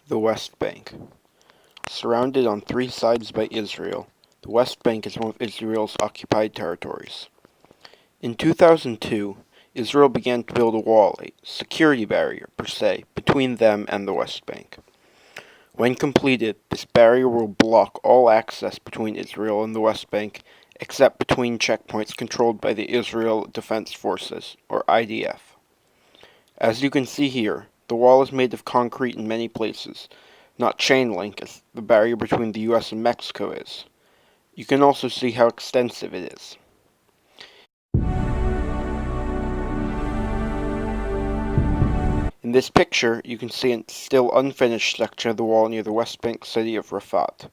The West Bank. Surrounded on three sides by Israel, the West Bank is one of Israel's occupied territories. In 2002, Israel began to build a wall, a security barrier, per se, between them and the West Bank. When completed, this barrier will block all access between Israel and the West Bank, except between checkpoints controlled by the Israel Defense Forces, or IDF. As you can see here, the wall is made of concrete in many places, not chain link as the barrier between the US and Mexico is. You can also see how extensive it is. In this picture, you can see a still unfinished section of the wall near the West Bank city of Rafat.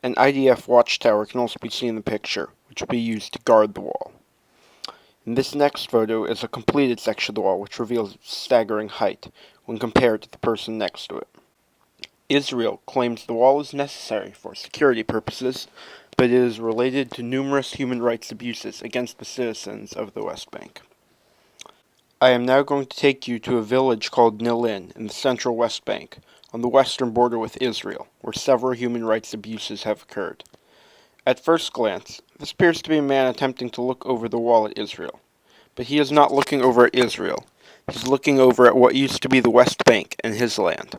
An IDF watchtower can also be seen in the picture, which will be used to guard the wall. In this next photo is a completed section of the wall, which reveals its staggering height when compared to the person next to it. Israel claims the wall is necessary for security purposes, but it is related to numerous human rights abuses against the citizens of the West Bank. I am now going to take you to a village called Nilin in the central West Bank, on the western border with Israel, where several human rights abuses have occurred. At first glance, this appears to be a man attempting to look over the wall at Israel. But he is not looking over at Israel. He's looking over at what used to be the West Bank and his land.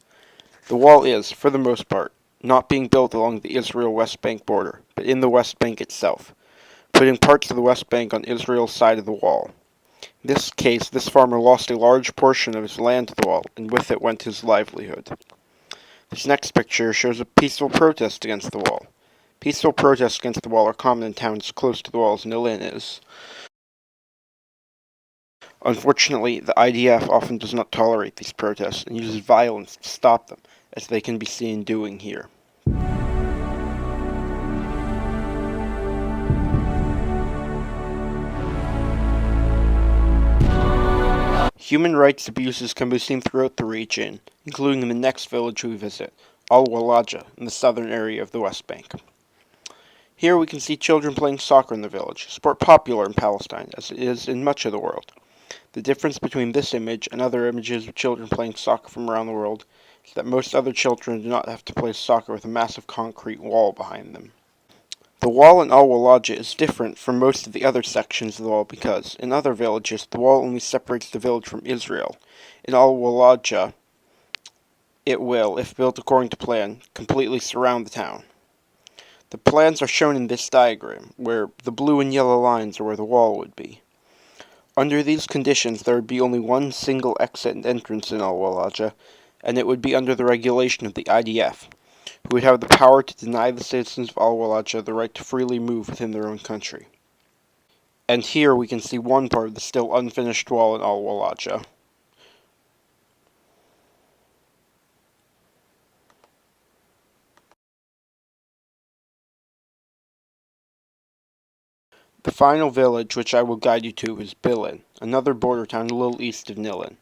The wall is, for the most part, not being built along the Israel-West Bank border, but in the West Bank itself, putting parts of the West Bank on Israel's side of the wall. In this case, this farmer lost a large portion of his land to the wall, and with it went his livelihood. This next picture shows a peaceful protest against the wall. Peaceful protests against the wall are common in towns close to the wall as Nilin is. Unfortunately, the IDF often does not tolerate these protests and uses violence to stop them, as they can be seen doing here. Human rights abuses can be seen throughout the region, including in the next village we visit, Al-Walaja, in the southern area of the West Bank. Here we can see children playing soccer in the village, a sport popular in Palestine, as it is in much of the world. The difference between this image and other images of children playing soccer from around the world is that most other children do not have to play soccer with a massive concrete wall behind them. The wall in Al-Walaja is different from most of the other sections of the wall because, in other villages, the wall only separates the village from Israel. In Al-Walaja, it will, if built according to plan, completely surround the town. The plans are shown in this diagram, where the blue and yellow lines are where the wall would be. Under these conditions, there would be only one single exit and entrance in Al-Walaja, and it would be under the regulation of the IDF, who would have the power to deny the citizens of Al-Walaja the right to freely move within their own country. And here we can see one part of the still unfinished wall in Al-Walaja. The final village which I will guide you to is Bilin, another border town a little east of Nilin.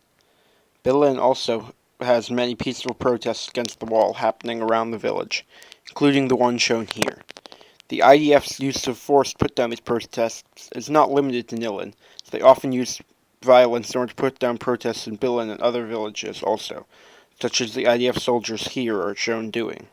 Bilin also has many peaceful protests against the wall happening around the village, including the one shown here. The IDF's use of force to put down these protests is not limited to Nilin, so they often use violence in order to put down protests in Bilin and other villages also, such as the IDF soldiers here are shown doing.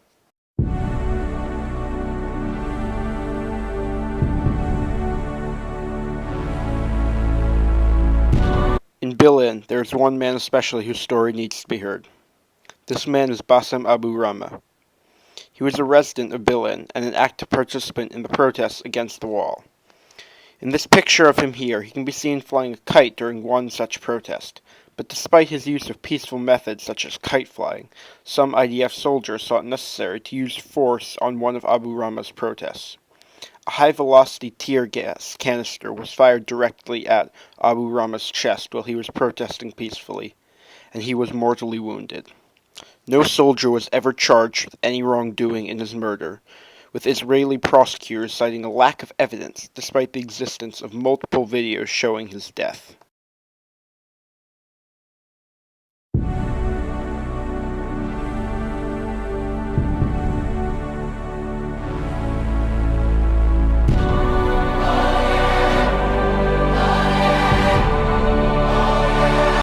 In Bilin, there is one man especially whose story needs to be heard. This man is Bassem Abu Rama. He was a resident of Bilin and an active participant in the protests against the wall. In this picture of him here, he can be seen flying a kite during one such protest, but despite his use of peaceful methods such as kite flying, some IDF soldiers thought it necessary to use force on one of Abu Rama's protests. A high-velocity tear gas canister was fired directly at Abu Rama's chest while he was protesting peacefully, and he was mortally wounded. No soldier was ever charged with any wrongdoing in his murder, with Israeli prosecutors citing a lack of evidence despite the existence of multiple videos showing his death.